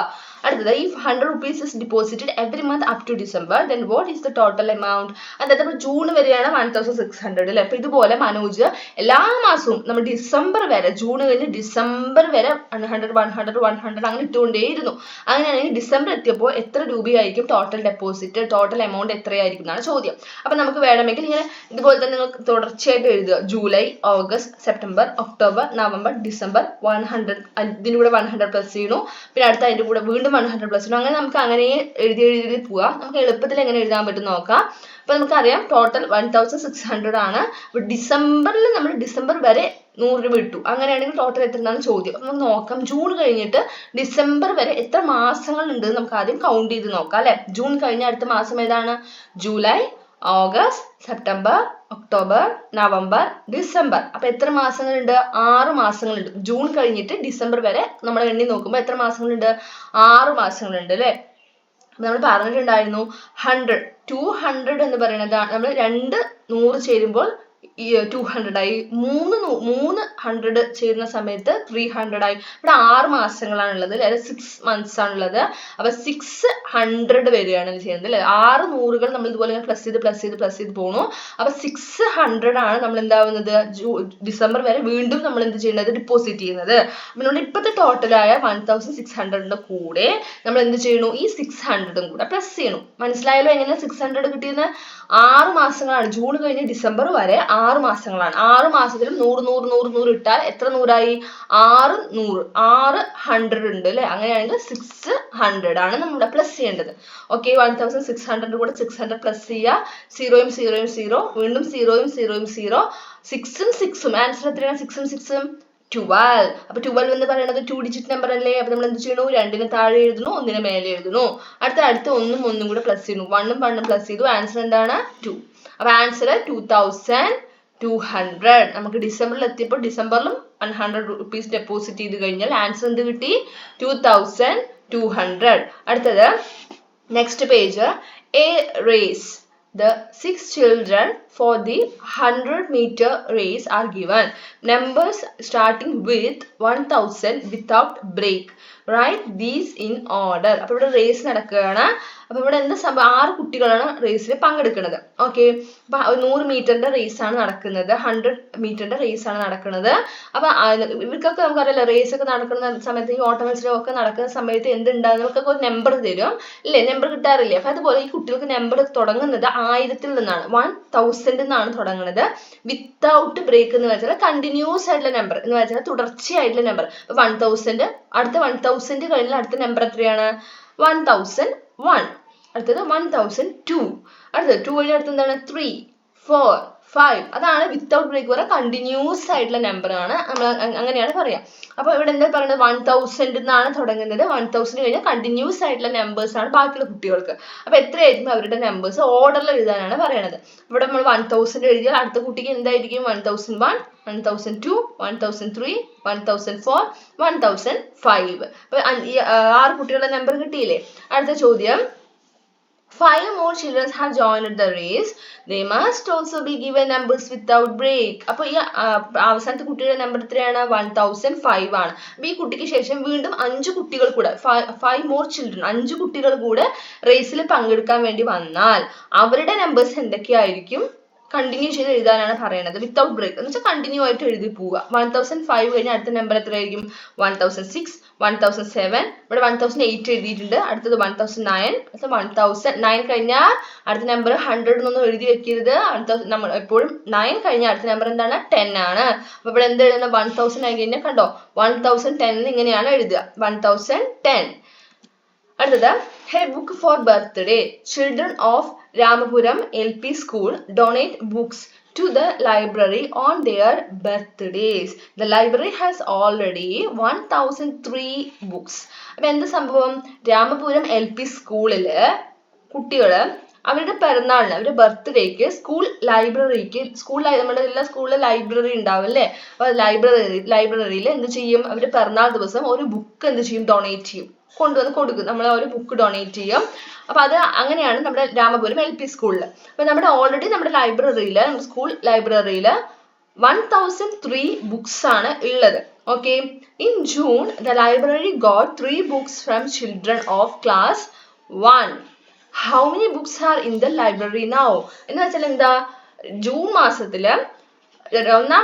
അടുത്തത്, if 100 rupees is deposited every month up to December, then what is the total amount? അതായത് നമ്മൾ ജൂൺ വരെയാണ് 1600 അല്ലേ? അപ്പൊ ഇതുപോലെ മനോജ് എല്ലാ മാസവും നമ്മൾ ഡിസംബർ വരെ, ജൂൺ കഴിഞ്ഞ് ഡിസംബർ വരെ 100 അങ്ങനെ ഇട്ടുകൊണ്ടേയിരുന്നു. അങ്ങനെയാണെങ്കിൽ ഡിസംബർ എത്തിയപ്പോൾ എത്ര രൂപയായിരിക്കും ടോട്ടൽ ഡെപ്പോസിറ്റ്, ടോട്ടൽ എമൗണ്ട് എത്രയായിരിക്കും എന്നാണ് ചോദ്യം. അപ്പൊ നമുക്ക് വേണമെങ്കിൽ ഇങ്ങനെ ഇതുപോലെ തന്നെ നിങ്ങൾക്ക് തുടർച്ചയായിട്ട് എഴുതുക. July, August, September, October, November, December 100, ഇതിന്റെ കൂടെ 100 പ്ലസ് ചെയ്യുന്നു. പിന്നെ അടുത്ത അതിന്റെ കൂടെ വീണ്ടും വീണ്ടും 100 പ്ലസ് ചെയ്യുന്നു. അങ്ങനെ നമുക്ക് അങ്ങനെ എഴുതി പോവാം. നമുക്ക് എളുപ്പത്തിൽ എങ്ങനെ എഴുതാൻ പറ്റും നോക്കാം. അപ്പൊ നമുക്കറിയാം ടോട്ടൽ 1600 ആണ്. അപ്പൊ ഡിസംബറിൽ നമ്മൾ ഡിസംബർ വരെ 100 രൂപ ഇട്ടു. അങ്ങനെയാണെങ്കിൽ ടോട്ടൽ എത്ര എന്നാണ് ചോദ്യം. അപ്പൊ നമുക്ക് നോക്കാം ജൂൺ കഴിഞ്ഞിട്ട് ഡിസംബർ വരെ എത്ര മാസങ്ങൾ ഉണ്ട് നമുക്ക് ആദ്യം കൗണ്ട് ചെയ്ത് നോക്കാം അല്ലെ. ജൂൺ കഴിഞ്ഞ അടുത്ത മാസം ഏതാണ്? July, August, September, October, November, December. അപ്പൊ എത്ര മാസങ്ങളുണ്ട്? 6 മാസങ്ങളുണ്ട്. ജൂൺ കഴിഞ്ഞിട്ട് ഡിസംബർ വരെ നമ്മൾ എണ്ണി നോക്കുമ്പോൾ എത്ര മാസങ്ങളുണ്ട്? 6 മാസങ്ങളുണ്ട് അല്ലെ. നമ്മൾ പറഞ്ഞിട്ടുണ്ടായിരുന്നു 100 200 എന്ന് പറയുന്നത് നമ്മൾ 100 ചേരുമ്പോൾ 200 ആയി. 300 ചേരുന്ന സമയത്ത് 300 ആയി. ഇവിടെ 6 മാസങ്ങളാണ് ഉള്ളത് അല്ലെ, 6 months ആണുള്ളത്. അപ്പൊ 600 വരികയാണ് ചെയ്യുന്നത് അല്ലെ. 6 100കൾ നമ്മൾ ഇതുപോലെ പ്ലസ് ചെയ്ത് പോണു. അപ്പൊ 600 ആണ് നമ്മൾ എന്താവുന്നത് ഡിസംബർ വരെ വീണ്ടും നമ്മൾ എന്ത് ചെയ്യുന്നത്? ഡിപ്പോസിറ്റ് ചെയ്യുന്നത്. അപ്പൊ നമ്മൾ ഇപ്പോഴത്തെ ടോട്ടലായ 1600 കൂടെ നമ്മൾ എന്ത് ചെയ്യണു? ഈ 600 കൂടെ പ്ലസ് ചെയ്യണു. മനസ്സിലായല്ലോ എങ്ങനെ 600 കിട്ടിയെന്ന്? 6 മാസങ്ങളാണ്. ജൂൺ കഴിഞ്ഞ് ഡിസംബർ വരെ 6 മാസങ്ങളാണ്. 6 മാസത്തിലും 100 ഇട്ടാൽ എത്ര 100ആയി? 600 ഉണ്ട് അല്ലെ. അങ്ങനെയാണെങ്കിൽ 600 ആണ് നമ്മൾ പ്ലസ് ചെയ്യേണ്ടത്. ഓക്കെ, 1600 കൂടെ 600 പ്ലസ് ചെയ്യുക. 0 വീണ്ടും 0 6 ആൻസർ എത്രയാണ്? 6 12. അപ്പൊ 12 എന്ന് പറയുന്നത് 2 ഡിജിറ്റ് നമ്പർ അല്ലേ. അപ്പൊ നമ്മൾ എന്ത് ചെയ്യണു? 2ന് താഴെ എഴുതുന്നു, 1ന് മേലെ എഴുതുന്നു. അടുത്ത 1 കൂടെ പ്ലസ് ചെയ്യുന്നു. 1 പ്ലസ് ചെയ്തു. ആൻസർ എന്താണ്? 2. അപ്പൊ ആൻസർ 2200. നമുക്ക് ഡിസംബറിൽ എത്തിയപ്പോൾ ഡിസംബറിലും 100 rupees ഡെപ്പോസിറ്റ് ചെയ്ത് കഴിഞ്ഞാൽ ആൻസർ എന്ത് കിട്ടി? 2200. അടുത്തത് next page. A race. The 6 children for the 100-meter race are given. Numbers starting with 1000 without break. Write these in order. അപ്പോൾ ഇവിടെ റേസ് നടക്കുകയാണ്. അപ്പോൾ ഇവിടെ എന്താ സംഭവം? 6 കുട്ടികളാണ് റേസിൽ പങ്കെടുക്കുന്നത്. ഓക്കെ, അപ്പൊ 100 മീറ്ററിന്റെ റേസ് ആണ് നടക്കുന്നത്, 100 മീറ്ററിന്റെ റേസ് ആണ് നടക്കുന്നത്. അപ്പൊ ഇവർക്കൊക്കെ നമുക്കറിയാലോ റേസ് ഒക്കെ നടക്കുന്ന സമയത്ത്, ഈ ഓട്ട മത്സരം ഒക്കെ നടക്കുന്ന സമയത്ത് എന്തുണ്ടാകും? ഇവർക്കൊക്കെ ഒരു നമ്പർ തരും അല്ലേ, നമ്പർ കിട്ടാറില്ലേ. അപ്പൊ അതുപോലെ ഈ കുട്ടികൾക്ക് നമ്പർ തുടങ്ങുന്നത് 1000 നിന്നാണ്, 1000 നിന്നാണ് തുടങ്ങുന്നത്. വിത്തൗട്ട് ബ്രേക്ക് എന്ന് വെച്ചാൽ കണ്ടിന്യൂസ് ആയിട്ടുള്ള നമ്പർ എന്ന് വെച്ചാൽ തുടർച്ചയായിട്ടുള്ള നമ്പർ. 1000 അടുത്ത 1000 കഴിഞ്ഞാൽ അടുത്ത നമ്പർ എത്രയാണ്? 1001. അടുത്തത് 1002. അടുത്തത് 2 കഴിഞ്ഞ അടുത്ത് എന്താണ്? 3 4 5. അതാണ് വിത്തൗട്ട് ബ്രേക്ക് പറയുക, കണ്ടിന്യൂസ് ആയിട്ടുള്ള നമ്പർ ആണ് നമ്മൾ അങ്ങനെയാണ് പറയാം. അപ്പൊ ഇവിടെ എന്താ പറയുന്നത്? 1000 എന്നാണ് തുടങ്ങുന്നത്. 1000 കഴിഞ്ഞാൽ കണ്ടിന്യൂസ് ആയിട്ടുള്ള നമ്പേഴ്സ് ആണ് ബാക്കിയുള്ള കുട്ടികൾക്ക്. അപ്പൊ എത്രയായിരിക്കും അവരുടെ നമ്പേഴ്സ്? ഓർഡറിൽ എഴുതാനാണ് പറയണത്. ഇവിടെ നമ്മൾ 1000 എഴുതിയാൽ അടുത്ത കുട്ടിക്ക് എന്തായിരിക്കും? 1001, 1002, 1003, 1004, 1005. അപ്പൊ 6 കുട്ടികളുടെ നമ്പർ കിട്ടിയില്ലേ. അടുത്ത ചോദ്യം. 5 more children have joined the race. They must also be given numbers without break. അപ്പോൾ ഈ അവസാനത്തെ കുട്ടിയുടെ നമ്പർ എത്രയാണ്? 1005 ആണ്. അപ്പൊ ഈ കുട്ടിക്ക് ശേഷം വീണ്ടും 5 കുട്ടികൾ കൂടെ 5 more children 5 കുട്ടികൾ കൂടെ റേസിൽ പങ്കെടുക്കാൻ വേണ്ടി വന്നാൽ അവരുടെ നമ്പേഴ്സ് എന്തൊക്കെയായിരിക്കും? കണ്ടിന്യൂ ചെയ്ത് എഴുതാനാണ് പറയുന്നത്. വിത്തൗട്ട് ബ്രേക്ക് എന്ന് വെച്ചാൽ കണ്ടിന്യൂ ആയിട്ട് എഴുതി പോവുക. 1005 കഴിഞ്ഞാൽ അടുത്ത നമ്പർ എത്രയായിരിക്കും? 1006, 1007. ഇവിടെ 1008 എഴുതിയിട്ടുണ്ട്. അടുത്തത് 1009. അടുത്ത 1009 കഴിഞ്ഞാൽ അടുത്ത നമ്പർ 100 എന്നൊന്നും എഴുതി വെക്കരുത്. നമ്മൾ എപ്പോഴും 9 കഴിഞ്ഞാൽ അടുത്ത നമ്പർ എന്താണ്? 10 ആണ്. അപ്പൊ ഇവിടെ എന്ത് എഴുതുന്നത്? 1000 ആയി കഴിഞ്ഞാൽ കണ്ടോ 1010 ഇങ്ങനെയാണ് എഴുതുക. 1010. അടുത്തത്. A book for birthday. Children of Ramapuram LP School donate books to the library on their birthdays. The library has already 1003 books. അപ്പൊ എന്ത് സംഭവം? രാമപുരം LP സ്കൂളില് കുട്ടികള് അവരുടെ പിറന്നാളിന്, അവരുടെ ബർത്ത്ഡേക്ക് നമ്മുടെ എല്ലാ സ്കൂളിലും ലൈബ്രറി ഉണ്ടാവും അല്ലേ. അപ്പൊ ലൈബ്രറിയിൽ എന്ത് ചെയ്യും? അവരുടെ പിറന്നാൾ ദിവസം ഒരു ബുക്ക് എന്ത് ചെയ്യും? ഡൊണേറ്റ് ചെയ്യും, കൊണ്ടുവന്ന് കൊടുക്കും. നമ്മൾ ഒരു ബുക്ക് ഡൊണേറ്റ് ചെയ്യും. അപ്പൊ അത് അങ്ങനെയാണ് നമ്മുടെ രാമപുരം LP സ്കൂളിൽ. അപ്പൊ ഓൾറെഡി നമ്മുടെ ലൈബ്രറിയില്, നമ്മുടെ സ്കൂൾ ലൈബ്രറിയില് 1003 ബുക്സ് ആണ് ഉള്ളത്. Okay, in June the library got 3 books from children of class 1. How many books are in the library now? എന്ന് വെച്ചാൽ എന്താ? ജൂൺ മാസത്തില് ഒന്നാം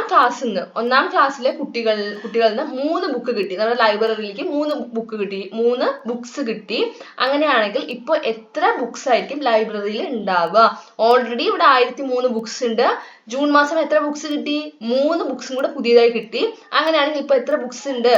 ക്ലാസ്സിലെ കുട്ടികളിൽ നിന്ന് 3 ബുക്ക് കിട്ടി. നമ്മുടെ ലൈബ്രറിയിലേക്ക് 3 ബുക്ക് കിട്ടി, 3 ബുക്സ് കിട്ടി. അങ്ങനെയാണെങ്കിൽ ഇപ്പൊ എത്ര ബുക്സ് ആയിരിക്കും ലൈബ്രറിയിൽ ഉണ്ടാവുക? ഓൾറെഡി ഇവിടെ 1003 ബുക്സ് ഉണ്ട്. ജൂൺ മാസം എത്ര ബുക്സ് കിട്ടി? 3 ബുക്സും കൂടെ പുതിയതായി കിട്ടി. അങ്ങനെയാണെങ്കിൽ ഇപ്പൊ എത്ര ബുക്സ് ഉണ്ട്?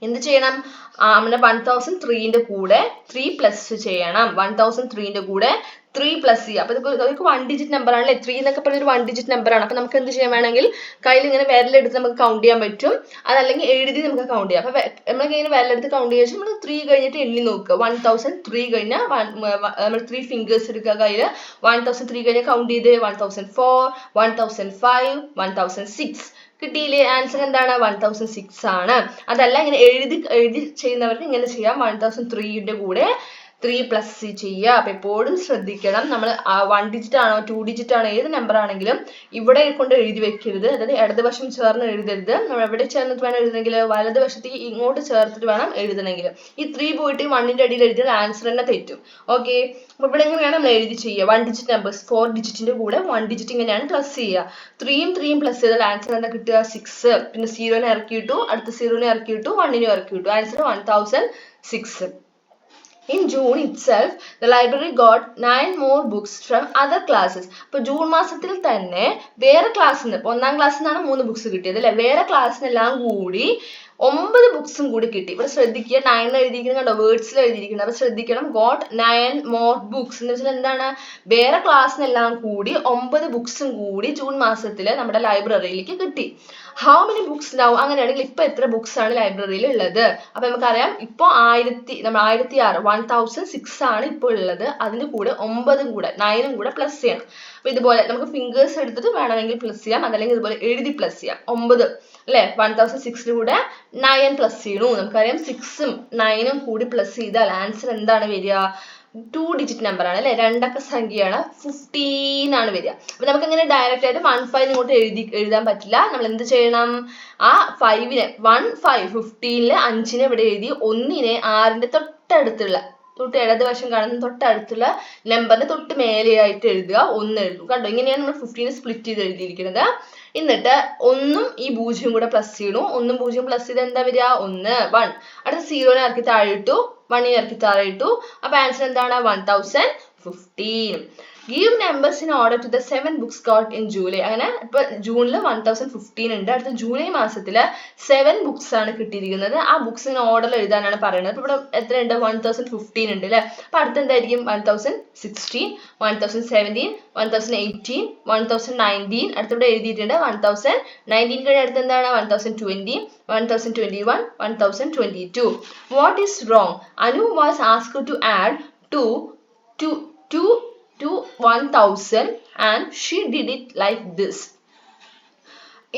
എന്ത് ചെയ്യണം? നമ്മുടെ 1003ന്റെ കൂടെ 3 പ്ലസ് ചെയ്യണം. 1003ന്റെ കൂടെ 3 പ്ലസ് ചെയ്യുക. അപ്പൊ ഇതൊക്കെ 1 ഡിജിറ്റ് നമ്പർ ആണല്ലേ. 3 എന്നൊക്കെ പറഞ്ഞ ഒരു 1 ഡിജിറ്റ് നമ്പർ ആണ്. അപ്പൊ നമുക്ക് എന്ത് ചെയ്യാൻ വേണമെങ്കിൽ കയ്യിൽ ഇങ്ങനെ വിരലെടുത്ത് നമുക്ക് കൗണ്ട് ചെയ്യാൻ പറ്റും. അതല്ലെങ്കിൽ എഴുതി നമുക്ക് കൗണ്ട് ചെയ്യാം. അപ്പൊ നമ്മൾക്ക് ഇങ്ങനെ വിരലെടുത്ത് കൗണ്ട് ചെയ്യാൻ നമ്മൾ 3 കഴിഞ്ഞിട്ട് എണ്ണി നോക്കുക. 1003 കഴിഞ്ഞാൽ നമ്മൾ 3 ഫിംഗേഴ്സ് എടുക്കുക കയ്യിൽ. 1003 കഴിഞ്ഞാൽ കൗണ്ട് ചെയ്ത് 1004, 1005, 1006 കിട്ടിയില്ലേ? ആൻസർ എന്താണ്? 1006 ആണ്. അതല്ല ഇങ്ങനെ എഴുതി ചെയ്യുന്നവർക്ക് ഇങ്ങനെ ചെയ്യാം. 1003ന്റെ കൂടെ 3 പ്ലസ് ചെയ്യുക. അപ്പൊ എപ്പോഴും ശ്രദ്ധിക്കണം, നമ്മൾ 1 ഡിജിറ്റ് ആണോ 2 ഡിജിറ്റ് ആണോ ഏത് നമ്പർ ആണെങ്കിലും ഇവിടെ കൊണ്ട് എഴുതി വെക്കരുത്. അതായത് ഇടതുവശം ചേർന്ന് എഴുതരുത്. നമ്മൾ എവിടെ ചേർന്നിട്ട് വേണം എഴുതണമെങ്കിൽ? വലതുവശത്തേക്ക് ഇങ്ങോട്ട് ചേർത്തിട്ട് വേണം എഴുതണമെങ്കിൽ. ഈ 3 പോയിട്ട് 1ന്റെ അടിയിൽ എഴുതിയാൽ ആൻസർ തന്നെ തെറ്റും. ഓക്കെ, അപ്പൊ ഇവിടെ എങ്ങനെയാണ് നമ്മൾ എഴുതി ചെയ്യുക? 1 ഡിജിറ്റ് നമ്പേഴ്സ് 4 ഡിജിറ്റിന്റെ കൂടെ 1 ഡിജിറ്റ് ഇങ്ങനെയാണ് പ്ലസ് ചെയ്യുക. 3യും പ്ലസ് ചെയ്താൽ ആൻസർ എന്താ കിട്ടുക? 6. പിന്നെ 0നെ ഇറക്കിയിട്ടു, അടുത്ത 0നെ ഇറക്കിയിട്ടു, 1നെ ഇറക്കിയിട്ടു, answer 1006. In June itself, the library got 9 more books from other classes. അപ്പോൾ ജൂൺ മാസത്തിൽ തന്നെ വേറെ ക്ലാസ്സിൽ നിന്ന്, ഒന്നാം ക്ലാസ്സിൽ നിന്നാണ് 3 ബുക്സ് കിട്ടിയത് അല്ലേ, വേറെ ക്ലാസ്സിനെല്ലാം കൂടി 9 ബുക്സും കൂടി കിട്ടി. ഇവിടെ ശ്രദ്ധിക്കുക, 9 എഴുതിയിരിക്കുന്നത് കണ്ടോ, വേർഡ്സിൽ എഴുതിയിരിക്കുന്നത്. അപ്പൊ ശ്രദ്ധിക്കണം, ഗോട്ട് 9 more books എന്ന് വെച്ചാൽ എന്താണ്? വേറെ ക്ലാസ്സിനെല്ലാം കൂടി 9 ബുക്സും കൂടി ജൂൺ മാസത്തിൽ നമ്മുടെ ലൈബ്രറിയിലേക്ക് കിട്ടി. How many books now? അങ്ങനെയാണെങ്കിൽ ഇപ്പൊ എത്ര ബുക്സ് ആണ് ലൈബ്രറിയിൽ ഉള്ളത്? അപ്പൊ നമുക്കറിയാം, ഇപ്പൊ 1006 ആണ് ഇപ്പോൾ ഉള്ളത്. അതിന് കൂടെ 9 കൂടെ 9 കൂടെ പ്ലസ് ചെയ്യണം. അപ്പൊ ഇതുപോലെ നമുക്ക് ഫിംഗേഴ്സ് എടുത്തിട്ട് വേണമെങ്കിൽ പ്ലസ് ചെയ്യാം, അതല്ലെങ്കിൽ ഇതുപോലെ എഴുതി പ്ലസ് ചെയ്യാം. 9 അല്ലെ, 1006 കൂടെ 9 പ്ലസ് ചെയ്യണു. നമുക്കറിയാം 6ഉം 9ഉം കൂടി പ്ലസ് ചെയ്താൽ ആൻസർ എന്താണ് വരിക? 2 ഡിജിറ്റ് നമ്പർ ആണ് അല്ലെ, 2 അക്ക സംഖ്യയാണ്, 15 ആണ് വരിക. അപ്പൊ നമുക്ക് ഇങ്ങനെ ഡയറക്റ്റ് ആയിട്ട് 15 ഇങ്ങോട്ട് എഴുതാൻ പറ്റില്ല. നമ്മൾ എന്ത് ചെയ്യണം? ആ 5നെ 15ലെ 5നെ ഇവിടെ എഴുതി, 1നെ 6ന്റെ തൊട്ടടുത്തുള്ള ഇടതുവശം കാണുന്ന തൊട്ടടുത്തുള്ള നമ്പറിന്റെ തൊട്ട് മേലെയായിട്ട് എഴുതുക. 1 എഴുതും. കണ്ടോ, ഇങ്ങനെയാണ് നമ്മൾ 15 സ്പ്ലിറ്റ് ചെയ്ത് എഴുതിയിരിക്കുന്നത്. എന്നിട്ട് 1ഉം ഈ 0 കൂടെ പ്ലസ് ചെയ്യണു. 1ഉം 0ഉം പ്ലസ് ചെയ്ത് എന്താ വരിക? 1 1. അടുത്ത 0നെ ഇറക്കി താഴെ ഇട്ടു, 1നെ ഇറക്കി താഴെ ഇട്ടു. അപ്പൊ ആൻസർ എന്താണ്? 1015. Give numbers in order to the 7 books got in July. അങ്ങനെ ഇപ്പൊ ജൂണിൽ 1015 ഉണ്ട്. അടുത്ത ജൂലൈ മാസത്തില് 7 ബുക്സ് ആണ് കിട്ടിയിരിക്കുന്നത്. ആ ബുക്സിന് ഓർഡറിൽ എഴുതാനാണ് പറയുന്നത്. അപ്പൊ ഇവിടെ എത്ര ഉണ്ട്? 1015 ഉണ്ട് അല്ലെ. അപ്പൊ അടുത്ത എന്തായിരിക്കും? 1016, 1017, 1018, 1019. അടുത്തിവിടെ എഴുതിയിട്ടുണ്ട് 1019 കഴിഞ്ഞ അടുത്ത് എന്താണ്? 1020, 1021, 1022. What is wrong? Anu was asked to add 2 to 1000 and she did it like this.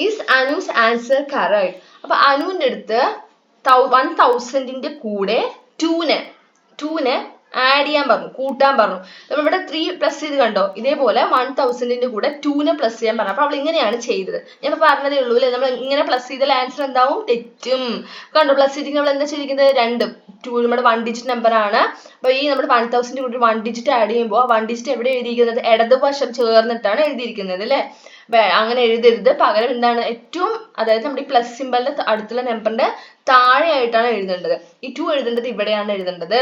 Is Anu's answer correct? അപ്പൊ അനുവിന്റെ അടുത്ത് 1000ന്റെ കൂടെ 2നെ ആഡ് ചെയ്യാൻ പറഞ്ഞു, കൂട്ടാൻ പറഞ്ഞു. നമ്മൾ ഇവിടെ 3 പ്ലസ് ചെയ്ത് കണ്ടോ, ഇതേപോലെ 1000ന്റെ കൂടെ 2നെ പ്ലസ് ചെയ്യാൻ പറഞ്ഞു. അപ്പൊ അവൾ ഇങ്ങനെയാണ് ചെയ്തത്. ഞാൻ പറഞ്ഞതേ ഉള്ളൂ അല്ലെ, നമ്മൾ ഇങ്ങനെ പ്ലസ് ചെയ്താൽ ആൻസർ എന്താവും? തെറ്റും. കണ്ടോ, പ്ലസ് ചെയ്തിട്ട് നമ്മൾ എന്താ ചെയ്തിരിക്കുന്നത്? 2 2 നമ്മുടെ 1 ഡിജിറ്റ് നമ്പർ ആണ്. അപ്പൊ ഈ നമ്മുടെ 1000ന്റെ കൂടെ 1 ഡിജിറ്റ് ആഡ് ചെയ്യുമ്പോൾ 1 ഡിജിറ്റ് എവിടെ എഴുതിയിരിക്കുന്നത്? ഇടതുവശം ചേർന്നിട്ടാണ് എഴുതിയിരിക്കുന്നത് അല്ലെ. അങ്ങനെ എഴുതരുത്. പകരം എന്താണ്? ഏറ്റവും, അതായത് നമ്മുടെ ഈ പ്ലസ് സിമ്പലിന്റെ അടുത്തുള്ള നമ്പറിന്റെ താഴെയായിട്ടാണ് എഴുതേണ്ടത്. ഈ 2 എഴുതേണ്ടത് ഇവിടെയാണ് എഴുതേണ്ടത്.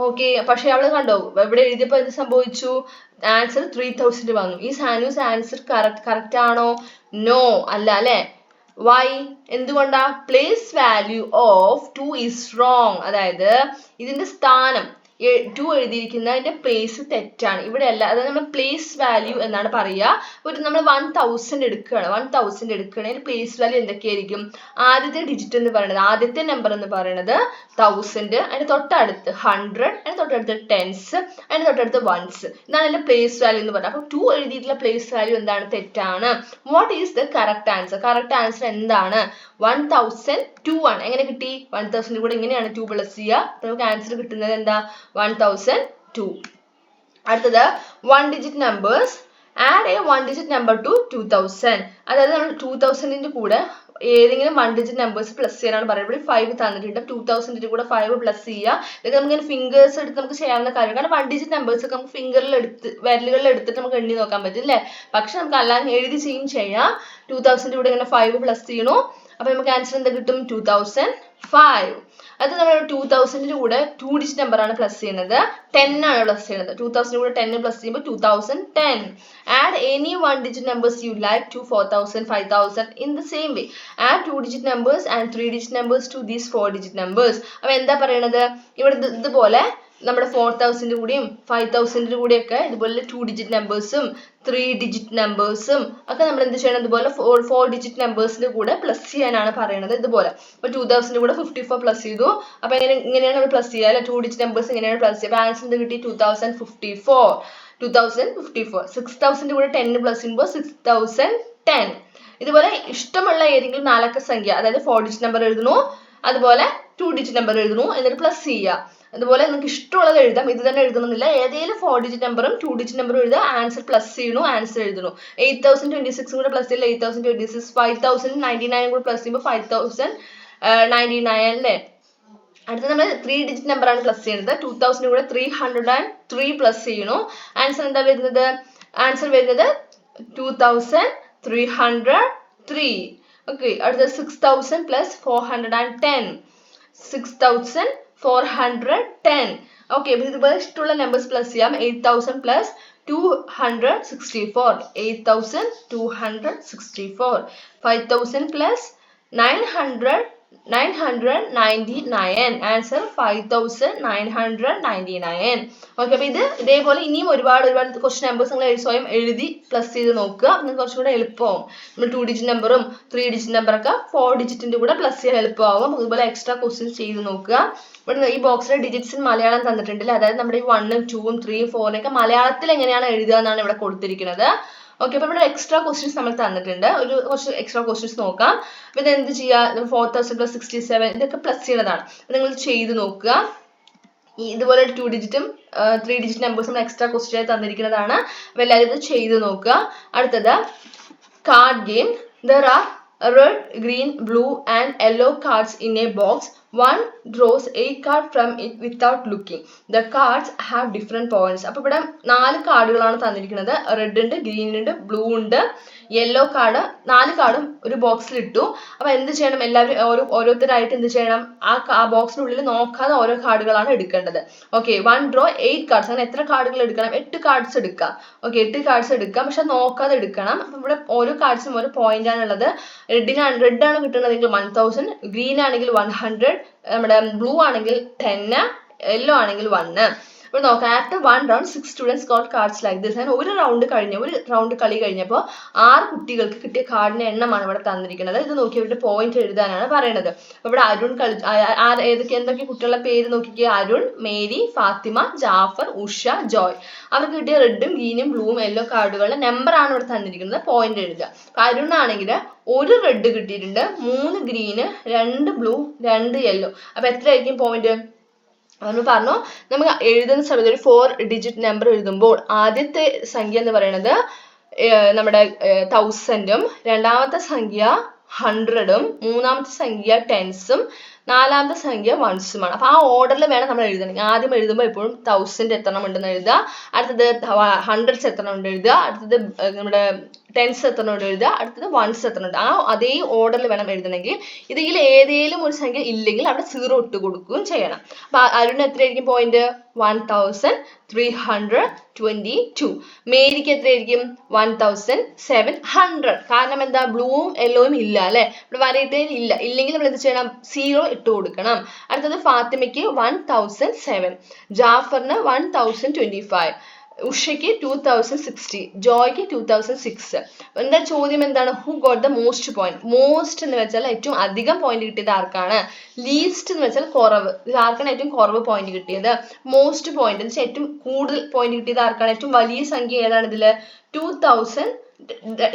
ഓക്കെ, പക്ഷെ അവള് കണ്ടോ, ഇവിടെ എഴുതിയപ്പോ എന്ത് സംഭവിച്ചു? ആൻസർ 3000 വന്നു. ഈ സാനൂസ് ആൻസർ കറക്റ്റ് ആണോ? നോ, അല്ല അല്ലെ. വൈ? എന്തുകൊണ്ടാ? Place value of 2 is wrong. അതായത് ഇതിന്റെ സ്ഥാനം 2 എഴുതിയിരിക്കുന്നതിന്റെ പ്ലേസ് തെറ്റാണ്. ഇവിടെ അല്ല, അതായത് നമ്മൾ പ്ലേസ് വാല്യൂ എന്നാണ് പറയുക. ഒരു നമ്മൾ 1000 എടുക്കുകയാണ്, 1000 എടുക്കുകയാണെങ്കിൽ പ്ലേസ് വാല്യൂ എന്തൊക്കെയായിരിക്കും? ആദ്യത്തെ ഡിജിറ്റ് എന്ന് പറയുന്നത്, ആദ്യത്തെ നമ്പർ എന്ന് പറയുന്നത് 1000, അതിന് തൊട്ടടുത്ത് 100, അതിന് തൊട്ടടുത്ത് 10s, അതിന് തൊട്ടടുത്ത് 1s. ഇതാണ് അതിന്റെ പ്ലേസ് വാല്യൂ എന്ന് പറയുന്നത്. അപ്പൊ 2 എഴുതിയിട്ടുള്ള പ്ലേസ് വാല്യൂ എന്താണ്? തെറ്റാണ്. What is the correct answer? Correct answer എന്താണ്? 1002 ആണ്. എങ്ങനെ കിട്ടി? 1000 കൂടെ ഇങ്ങനെയാണ് 2 പ്ലസ് ചെയ്യുക. നമുക്ക് ആൻസർ കിട്ടുന്നത് എന്താ? 1002. അടുത്തത് 1 digit numbers. Add A 1 digit number two 2000. അതായത് നമ്മൾ 2000ന്റെ കൂടെ ഏതെങ്കിലും 1 ഡിജിറ്റ് നമ്പേഴ്സ് പ്ലസ് ചെയ്യാനാണ് പറയുന്നത്. ഇവിടെ 5 തന്നിട്ടുണ്ട്. 2000ന്റെ കൂടെ 5 പ്ലസ് ചെയ്യുക. ഇതൊക്കെ നമുക്ക് ഫിംഗേഴ്സ് എടുത്ത് നമുക്ക് ചെയ്യാവുന്ന കാര്യം. കാരണം 1 ഡിജിറ്റ് നമ്പേഴ്സ് ഒക്കെ നമുക്ക് വിരലുകളിൽ എടുത്തിട്ട് നമുക്ക് എണ്ണി നോക്കാൻ പറ്റും അല്ലേ. പക്ഷെ നമുക്ക് അല്ലാതെ എഴുതി ചെയ്യാം. 2000ന്റെ കൂടെ ഇങ്ങനെ 5 പ്ലസ് ചെയ്യണു. അപ്പൊ നമുക്ക് ആൻസർ എന്താ കിട്ടും 2005. അത് നമ്മൾ 2000 കൂടെ 2 ഡിജിറ്റ് നമ്പർ ആണ് പ്ലസ് ചെയ്യുന്നത്, 10 ആണ് പ്ലസ് ചെയ്യുന്നത്. 2000 കൂടെ 10 പ്ലസ് ചെയ്യുമ്പോൾ 2010. Add any 1 digit numbers you like to 4000, 5000 in the same way. Add 2 digit numbers and 3 digit numbers to these 4 digit numbers. അപ്പൊ എന്താ പറയണത്, ഇവിടെ ഇതുപോലെ നമ്മുടെ 4000 കൂടിയും 5000 കൂടിയൊക്കെ ഇതുപോലെ 2 ഡിജിറ്റ് നമ്പേഴ്സും 3 ഡിജിറ്റ് നമ്പേഴ്സും ഒക്കെ നമ്മൾ എന്ത് ചെയ്യണം, ഇതുപോലെ 4 ഡിജിറ്റ് നമ്പേഴ്സിന്റെ കൂടെ പ്ലസ് ചെയ്യാനാണ് പറയുന്നത്. ഇതുപോലെ ഇപ്പൊ 2000 കൂടെ 54 പ്ലസ് ചെയ്തു. അപ്പൊ ഇങ്ങനെയാണ് നമ്മൾ പ്ലസ് ചെയ്യുക അല്ലെ, 2 ഡിജിറ്റ് നമ്പേഴ്സ് ഇങ്ങനെയാണ് പ്ലസ് ചെയ്യുക. ആൻസർ എന്ത് കിട്ടി 2054. 6000 കൂടെ 10 പ്ലസ് ചെയ്യുമ്പോൾ 6010. ഇതുപോലെ ഇഷ്ടമുള്ള ഏതെങ്കിലും 4 അക്ക സംഖ്യ, അതായത് 4 ഡിജിറ്റ് നമ്പർ എഴുതുന്നു, അതുപോലെ 2 ഡിജിറ്റ് നമ്പർ എഴുതുന്നു, എന്നിട്ട് പ്ലസ് ചെയ്യുക. അതുപോലെ നിങ്ങൾക്ക് ഇഷ്ടമുള്ളത് എഴുതാം, ഇത് തന്നെ എഴുതണമെന്നില്ല. ഏതെങ്കിലും 4 ഡിജിറ്റ് നമ്പറും 2 ഡിജിറ്റ് നമ്പറും എഴുതുക, ആൻസർ പ്ലസ് ചെയ്യണു, ആൻസർ എഴുതുന്നു. 8026 കൂടെ പ്ലസ് ചെയ്യില്ല 8026, 5099 കൂടെ പ്ലസ് ചെയ്യുമ്പോൾ 5099 അല്ലേ. അടുത്ത നമ്മൾ 3 ഡിജിറ്റ് നമ്പർ ആണ് പ്ലസ് ചെയ്യുന്നത്. 2000 കൂടെ 303 പ്ലസ് ചെയ്യണു, ആൻസർ എന്താ വരുന്നത്, ആൻസർ വരുന്നത് 2303. ഓക്കെ, അടുത്ത 6000 പ്ലസ് 410, 6410. ഓക്കെ, ഇതുപോലെ ഇഷ്ടമുള്ള നമ്പേഴ്സ് പ്ലസ് ചെയ്യാം. 8000 പ്ലസ് 264, 8264. 5000 plus 999, answer 5999. ഓക്കെ, അപ്പൊ ഇതേപോലെ ഇനിയും ഒരുപാട് ക്വസ്റ്റ്യൻ നമ്പേഴ്സ് നിങ്ങൾ സ്വയം എഴുതി പ്ലസ് ചെയ്ത് നോക്കുക. നിങ്ങൾക്ക് കുറച്ചും കൂടെ എളുപ്പമാവും. നമ്മൾ 2 ഡിജിറ്റ് നമ്പറും 3 ഡിജിറ്റ് നമ്പറൊക്കെ 4 ഡിജിറ്റിന്റെ കൂടെ പ്ലസ് ചെയ്യാൻ എളുപ്പമാവും. അതുപോലെ എക്സ്ട്രാ ക്വസ്റ്റ്യൻസ് ചെയ്ത് നോക്കുക. ഇവിടെ ഈ ബോക്സിലെ ഡിജിറ്റ്സ് മലയാളം തന്നിട്ടുണ്ടല്ലേ, അതായത് നമ്മുടെ ഈ 1ഉം 2ഉം 3ഉം 4ഉം മലയാളത്തിൽ എങ്ങനെയാണ് എഴുതുക എന്നാണ് ഇവിടെ കൊടുത്തിരിക്കുന്നത്. ഓക്കെ, അപ്പൊ ഇവിടെ എക്സ്ട്രാ ക്വസ്റ്റ്യൻസ് നമ്മൾ തന്നിട്ടുണ്ട്. കുറച്ച് എക്സ്ട്രാ ക്വസ്റ്റ്യൻസ് നോക്കാം. അപ്പൊ ഇത് എന്ത് ചെയ്യുക, 4000 പ്ലസ് 67 ഇതൊക്കെ പ്ലസ് ചെയ്യുന്നതാണ്. നിങ്ങൾ ചെയ്ത് നോക്കുക. ഇതുപോലെ 2 ഡിജിറ്റും 3 ഡിജിറ്റ് നമ്പേഴ്സും എക്സ്ട്രാ ക്വസ്റ്റ്യൻ ആയി തന്നിരിക്കുന്നതാണ്. അപ്പൊ എല്ലാവരും ഇത് ചെയ്ത് നോക്കുക. അടുത്തത് card game. There are red, green, blue and yellow cards in a box. One draws a card from it without looking. The cards have different points. അപ്പോൾ ഇവിടെ 4 കാർഡുകളാണ് തന്നിരിക്കുന്നത്. റെഡ് ഉണ്ട്, ഗ്രീൻ ഉണ്ട്, ബ്ലൂ ഉണ്ട്, യെല്ലോ കാർഡ്. 4 കാർഡും ഒരു ബോക്സിൽ ഇട്ടു. അപ്പൊ എന്ത് ചെയ്യണം, എല്ലാവരും ഓരോരുത്തരായിട്ട് എന്ത് ചെയ്യണം, ആ ബോക്സിനുള്ളിൽ നോക്കാതെ ഓരോ കാർഡുകളാണ് എടുക്കേണ്ടത്. Okay, 1 draw 8 cards. അങ്ങനെ എത്ര കാർഡുകൾ എടുക്കണം, 8 കാർഡ്സ് എടുക്കാം. ഓക്കെ, 8 കാർഡ്സ് എടുക്കാം, പക്ഷെ നോക്കാതെ എടുക്കണം. അപ്പൊ ഇവിടെ ഓരോ കാർഡ്സും ഓരോ പോയിന്റ് ആണുള്ളത്. റെഡ് ആണ് കിട്ടുന്നതെങ്കിൽ 1000, ഗ്രീൻ ആണെങ്കിൽ 100, നമ്മുടെ ബ്ലൂ ആണെങ്കിൽ 10, യെല്ലോ ആണെങ്കിൽ 1. അപ്പോൾ നോക്കാം. After 1 round 6 students got cards like this. അങ്ങനെ ഒരു റൗണ്ട് കളി കഴിഞ്ഞപ്പോൾ 6 കുട്ടികൾക്ക് കിട്ടിയ കാർഡിന്റെ എണ്ണമാണ് ഇവിടെ തന്നിരിക്കുന്നത്. ഇത് നോക്കി ഇവിടെ പോയിന്റ് എഴുതാനാണ് പറയുന്നത്. അപ്പോൾ ഇവിടെ അരുൺ എന്തൊക്കെ കുട്ടികളുടെ പേര് നോക്കിക്കേ, അരുൺ, മേരി, ഫാത്തിമ, ജാഫർ, ഉഷ, ജോയ്. അവർക്ക് കിട്ടിയ റെഡും ഗ്രീനും ബ്ലൂവും യെല്ലോ കാർഡുകളുടെ നമ്പർ ആണ് ഇവിടെ തന്നിരിക്കുന്നത്. പോയിന്റ് എഴുതുക. അരുൺ ആണെങ്കിൽ 1 റെഡ് കിട്ടിയിട്ടുണ്ട്, 3 ഗ്രീന്, 2 ബ്ലൂ, 2 യെല്ലോ. അപ്പൊ എത്രയായിരിക്കും പോയിന്റ്? നമ്മൾ പറഞ്ഞു, നമുക്ക് എഴുതുന്ന സമയത്ത് ഒരു 4 ഡിജിറ്റ് നമ്പർ എഴുതുമ്പോൾ ആദ്യത്തെ സംഖ്യ എന്ന് പറയുന്നത് നമ്മുടെ 1000ഉം, രണ്ടാമത്തെ സംഖ്യ 100ഉം, മൂന്നാമത്തെ സംഖ്യ 10സും, നാലാമത്തെ സംഖ്യ 1സുമാണ്. അപ്പൊ ആ ഓർഡറിൽ വേണം നമ്മൾ എഴുതണമെങ്കിൽ. ആദ്യം എഴുതുമ്പോൾ എപ്പോഴും 1000 എത്ര ഉണ്ടെന്ന് എഴുതുക, അടുത്തത് 100s എത്ര ഉണ്ട് എഴുതുക, അടുത്തത് നമ്മുടെ 10s എത്ര ഉണ്ട് എഴുതുക, അടുത്തത് 1s എത്ര ഉണ്ട്. അതേ ഓർഡറിൽ വേണം എഴുതണമെങ്കിൽ. ഇതിൽ ഏതെങ്കിലും ഒരു സംഖ്യ ഇല്ലെങ്കിൽ അവിടെ 0 ഇട്ട് കൊടുക്കുകയും ചെയ്യണം. അപ്പൊ അരുണ് എത്രയായിരിക്കും പോയിന്റ്? 1322. മേരിക്ക് എത്രയായിരിക്കും? 1700. കാരണം എന്താ, ബ്ലൂവും യെല്ലോയും ഇല്ല അല്ലെ, ഇവിടെ വരയിട്ടേ ഇല്ലെങ്കിൽ നമ്മൾ എന്ത് ചെയ്യണം, 0 ഇട്ട് കൊടുക്കണം. അടുത്തത് ഫാത്തിമയ്ക്ക് 1007, ജാഫറിന് 1025, ഉഷയ്ക്ക് 2060, ജോയ്ക്ക് 2006. എന്താ ചോദ്യം എന്താണ്? Who got the most point? Most എന്ന് വെച്ചാൽ ഏറ്റവും അധികം പോയിന്റ് കിട്ടിയത് ആർക്കാണ്? ലീസ്റ്റ് എന്ന് വെച്ചാൽ കുറവ്. ഇത് ആർക്കാണ് ഏറ്റവും കുറവ് പോയിന്റ് കിട്ടിയത്? മോസ്റ്റ് പോയിന്റ് എന്ന് വെച്ചാൽ ഏറ്റവും കൂടുതൽ പോയിന്റ് കിട്ടിയത് ആർക്കാണ്? ഏറ്റവും വലിയ സംഖ്യ ഏതാണ് ഇതില്? 2000.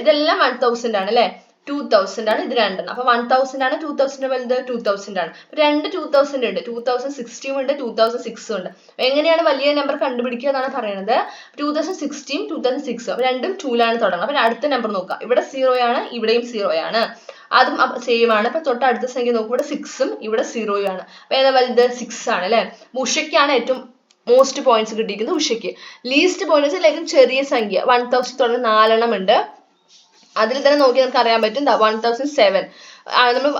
ഇതെല്ലാം 1000 ആണ് അല്ലെ, 2000 ആണ്. ഇത് രണ്ടെണ്ണം. അപ്പൊ 1000 ആണ്, 2000 വലുത് 2000 ആണ്. രണ്ട് 2000 ഉണ്ട്, 2060 ഉണ്ട്, 2006 ഉണ്ട്. എങ്ങനെയാണ് വലിയ നമ്പർ കണ്ടുപിടിക്കുക എന്നാണ് പറയുന്നത്. 2016, 2006 രണ്ടും 2ലാണ് തുടങ്ങുന്നത്. അപ്പൊ അടുത്ത നമ്പർ നോക്കാം. ഇവിടെ 0 ആണ്, ഇവിടെയും 0 ആണ്, അതും സെയിം ആണ്. അപ്പൊ തൊട്ട് അടുത്ത സംഖ്യ നോക്കും, ഇവിടെ 6ഉം ഇവിടെ 0യും ആണ്. അപ്പൊ ഏതാ വലുത്? 6 ആണ് അല്ലെ. ഉഷയ്ക്കാണ് ഏറ്റവും മോസ്റ്റ് പോയിന്റ്സ് കിട്ടിയിരിക്കുന്നത്. ഉഷയ്ക്ക് ലീസ്റ്റ് പോയിന്റ്സ് ഏറ്റവും ചെറിയ സംഖ്യ 1000 തുടങ്ങി 4 എണ്ണം ഉണ്ട്. അതിൽ തന്നെ നോക്കി നമുക്ക് അറിയാൻ പറ്റും 1007. നമ്മൾ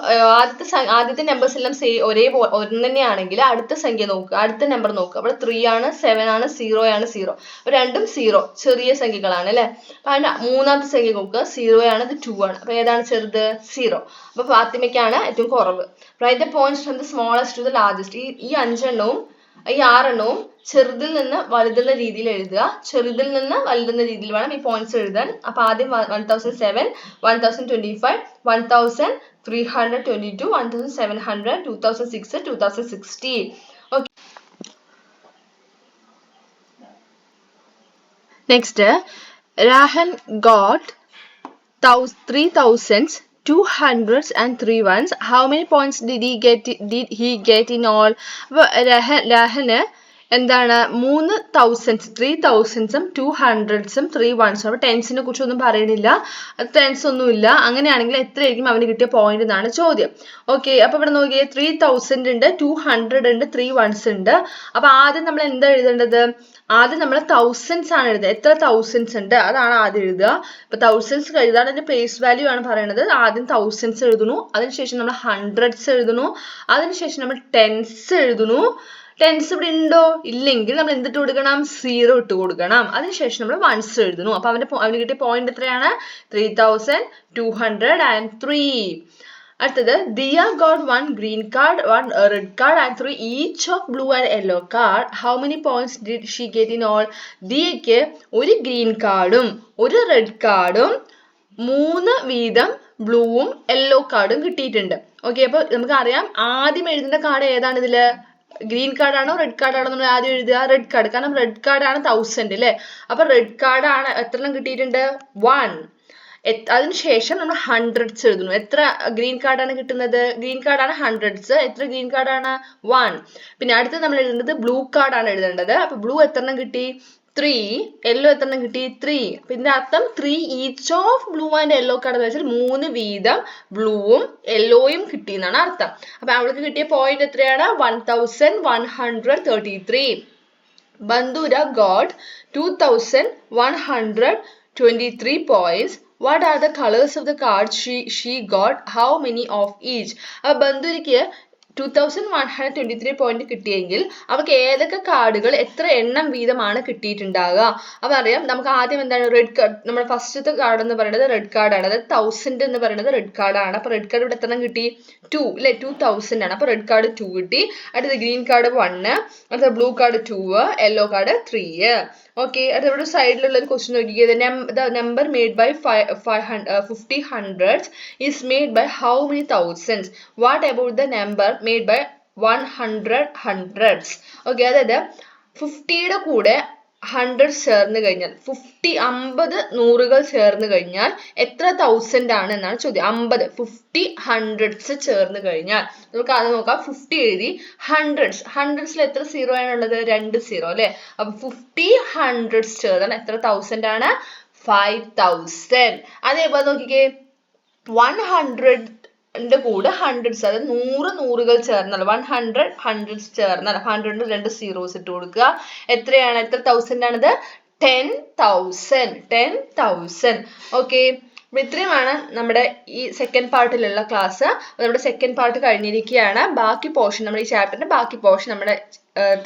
ആദ്യത്തെ നമ്പേഴ്സ് എല്ലാം ഒരേ ഒന്ന് തന്നെയാണെങ്കിൽ അടുത്ത സംഖ്യ നോക്കുക, അടുത്ത നമ്പർ നോക്കുക. അവിടെ 3 ആണ്, 7 ആണ്, 0 ആണ്, 0. രണ്ടും 0 ചെറിയ സംഖ്യകളാണ് അല്ലെ. അപ്പൊ അതിന്റെ മൂന്നാമത്തെ സംഖ്യ നോക്കുക, 0 ആണ്, ഇത് 2 ആണ്. അപ്പൊ ഏതാണ് ചെറുത്? 0. അപ്പൊ ഫാത്തിമയ്ക്കാണ് ഏറ്റവും കുറവ്. Write the points from the smallest to the largest. ഈ 5 ഈ 6 ചെറുതിൽ നിന്ന് വലുതുന്ന രീതിയിൽ എഴുതുക. ചെറുതിൽ നിന്ന് വലുതുന്ന രീതിയിൽ വേണം ഈ പോയിന്റ്സ് എഴുതാൻ. അപ്പൊ ആദ്യം 1007, 1025, 1322, 1700, 2006, 2060. Okay. Next, Rahan got 3,203 ones. How many points did he get in all? Rahane എന്താണ് 3,000s 200s 3 ones. അപ്പോൾ ടെൻസിനെ കുറിച്ചൊന്നും പറയണില്ല, അത് ടെൻസ് ഒന്നുമില്ല. അങ്ങനെയാണെങ്കിൽ എത്രയായിരിക്കും അവന് കിട്ടിയ പോയിന്റ് എന്നാണ് ചോദ്യം. ഓക്കെ, അപ്പൊ ഇവിടെ നോക്കിയേ 3000 ഉണ്ട്, 200 ഉണ്ട്, 3 ones ഉണ്ട്. അപ്പൊ ആദ്യം നമ്മൾ എന്താ എഴുതേണ്ടത്? ആദ്യം നമ്മൾ thousands ആണ് എഴുതുക. എത്ര thousands ഉണ്ട് അതാണ് ആദ്യം എഴുതുക. ഇപ്പൊ thousands എഴുതാൻ അതിന്റെ പ്ലേസ് വാല്യൂ ആണ് പറയുന്നത്. ആദ്യം thousands എഴുതുന്നു, അതിനുശേഷം നമ്മൾ hundreds എഴുതുന്നു, അതിനുശേഷം നമ്മൾ tens എഴുതുന്നു. ടെൻസ് ഇവിടെ ഉണ്ടോ? ഇല്ലെങ്കിൽ നമ്മൾ എന്തിട്ട് കൊടുക്കണം? 0 ഇട്ട് കൊടുക്കണം. അതിനുശേഷം നമ്മൾ വൺസ് എഴുതുന്നു. അപ്പൊ അവന് കിട്ടിയ പോയിന്റ് എത്രയാണ്? 3203. അടുത്തത് Diya got 1 green card, 1 red card and 3 each of blue and yellow card. How many points did she get in all? ദിയയ്ക്ക് ഒരു ഗ്രീൻ കാർഡും ഒരു റെഡ് കാർഡും 3 വീതം ബ്ലൂവും യെല്ലോ കാർഡും കിട്ടിയിട്ടുണ്ട്. ഓക്കെ, അപ്പൊ നമുക്കറിയാം ആദ്യം എഴുതുന്ന കാർഡ് ഏതാണ് ഇതില്? ഗ്രീൻ കാർഡ് ആണോ റെഡ് കാർഡ് ആണോ നമ്മൾ ആദ്യം എഴുതുക? Red card. കാരണം റെഡ് കാർഡ് ആണ് 1000 അല്ലേ. അപ്പൊ റെഡ് കാർഡ് ആണ് എത്രണ്ണം കിട്ടിയിട്ടുണ്ട്? 1. അതിനുശേഷം നമ്മൾ ഹൺഡ്രഡ്സ് എഴുതുന്നു. എത്ര ഗ്രീൻ കാർഡാണ് കിട്ടുന്നത്? ഗ്രീൻ കാർഡാണ് ഹൺഡ്രഡ്സ്. എത്ര ഗ്രീൻ കാർഡാണ്? 1. പിന്നെ അടുത്ത് നമ്മൾ എഴുതേണ്ടത് ബ്ലൂ കാർഡാണ് എഴുതേണ്ടത്. അപ്പൊ ബ്ലൂ എത്രണ്ണം കിട്ടി? 3. യെല്ലോ എത്രണ്ണം കിട്ടി? 3. പിന്നെ അർത്ഥം 3 each of blue and yellow card എന്ന് വെച്ചാൽ 3 വീതം ബ്ലൂവും യെല്ലോയും കിട്ടി എന്നാണ് അർത്ഥം. അപ്പൊ അവൾക്ക് കിട്ടിയ പോയിന്റ് എത്രയാണ്? 1133. ബന്ധുര got 2123 points. What are the colors of the cards she got? How many of each? അപ്പൊ ബന്ധുരിക്ക് 2123 പോയിന്റ് കിട്ടിയെങ്കിൽ അവർക്ക് ഏതൊക്കെ കാർഡുകൾ എത്ര എണ്ണം വീതമാണ് കിട്ടിയിട്ടുണ്ടാകുക? അപ്പൊ അറിയാം, നമുക്ക് ആദ്യം എന്താണ് റെഡ് കാർഡ്. നമ്മുടെ ഫസ്റ്റത്തെ കാർഡ് എന്ന് പറയുന്നത് റെഡ് കാർഡാണ്. അതായത് 1000 എന്ന് പറയുന്നത് റെഡ് കാർഡാണ്. അപ്പൊ റെഡ് കാർഡ് ഇവിടെ എത്ര കിട്ടി? 2 അല്ലെ, 2000 ആണ്. അപ്പൊ റെഡ് കാർഡ് 2 കിട്ടി. അടുത്തത് ഗ്രീൻ കാർഡ് 1, അടുത്ത blue card 2, yellow card 3. Okay, അടുത്ത ഇവിടെ സൈഡിലുള്ള ഒരു ക്വസ്റ്റ്യൻ നോക്കിക്കേ. The number made by 50 hundreds is made by how many thousands? What about the number made by 100 hundreds? Okay, അതായത് 50യുടെ കൂടെ 100 ചേർന്ന് കഴിഞ്ഞാൽ 50 നൂറുകൾ ചേർന്ന് കഴിഞ്ഞാൽ എത്ര 1000 ആണ് എന്നാണ് ചോദ്യം. 50 ഹൺഡ്രഡ്സ് ചേർന്ന് കഴിഞ്ഞാൽ നമുക്ക് ആദ്യം നോക്കാം. 50 എഴുതി, ഹൺഡ്രഡ്സിൽ എത്ര 0 ആണുള്ളത്? 2 0 അല്ലെ. അപ്പൊ 50 ഹൺഡ്രഡ്സ് ചേർന്നാൽ എത്ര 1000 ആണ്? 5000. അതേപോലെ നോക്കിക്കേ, 100ന്റെ കൂടെ ഹൺഡ്രഡ്സ്, അതായത് 100 നൂറുകൾ ചേർന്നാൽ 100 ഹൺഡ്രഡ്സ് ചേർന്നാൽ 100 2 zeros ഇട്ട് കൊടുക്കുക. എത്രയാണ്? എത്ര 1000 ആണിത്? 10,000. ഓക്കെ, ഇത്രയുമാണ് നമ്മുടെ ഈ സെക്കൻഡ് പാർട്ടിലുള്ള ക്ലാസ്. നമ്മുടെ സെക്കൻഡ് പാർട്ട് കഴിഞ്ഞിരിക്കുകയാണ്. ബാക്കി പോർഷൻ, നമ്മുടെ ഈ ചാപ്റ്ററിന്റെ ബാക്കി പോർഷൻ നമ്മുടെ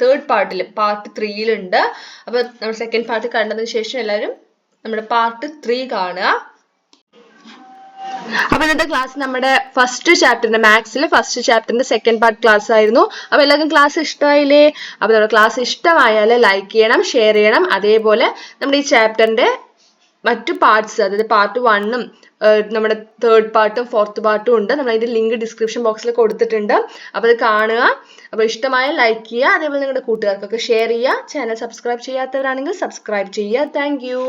തേർഡ് പാർട്ടിൽ, പാർട്ട് 3-ലുണ്ട്. അപ്പൊ നമ്മുടെ സെക്കൻഡ് പാർട്ട് കണ്ടതിന് ശേഷം എല്ലാവരും നമ്മുടെ പാർട്ട് 3 കാണുക. അപ്പൊ ഇന്നത്തെ ക്ലാസ് നമ്മുടെ ഫസ്റ്റ് ചാപ്റ്ററിന്റെ മാത്സിലെ ഫസ്റ്റ് ചാപ്റ്ററിന്റെ സെക്കൻഡ് പാർട്ട് ക്ലാസ് ആയിരുന്നു. അപ്പൊ എല്ലാവർക്കും ക്ലാസ് ഇഷ്ടമായില്ലേ? അപ്പൊ നമ്മുടെ ക്ലാസ് ഇഷ്ടമായാൽ ലൈക്ക് ചെയ്യണം, ഷെയർ ചെയ്യണം. അതേപോലെ നമ്മുടെ ഈ ചാപ്റ്ററിന്റെ മറ്റു പാർട്സ്, അതായത് പാർട്ട് 1-ഉം നമ്മുടെ തേർഡ് പാർട്ടും ഫോർത്ത് പാർട്ടും ഉണ്ട്. നമ്മൾ അതിന്റെ ലിങ്ക് ഡിസ്ക്രിപ്ഷൻ ബോക്സിൽ കൊടുത്തിട്ടുണ്ട്. അപ്പൊ അത് കാണുക. അപ്പൊ ഇഷ്ടമായ ലൈക്ക് ചെയ്യുക, അതേപോലെ നിങ്ങളുടെ കൂട്ടുകാർക്കൊക്കെ ഷെയർ ചെയ്യുക. ചാനൽ സബ്സ്ക്രൈബ് ചെയ്യാത്തവരാണെങ്കിൽ സബ്സ്ക്രൈബ് ചെയ്യുക. Thank you.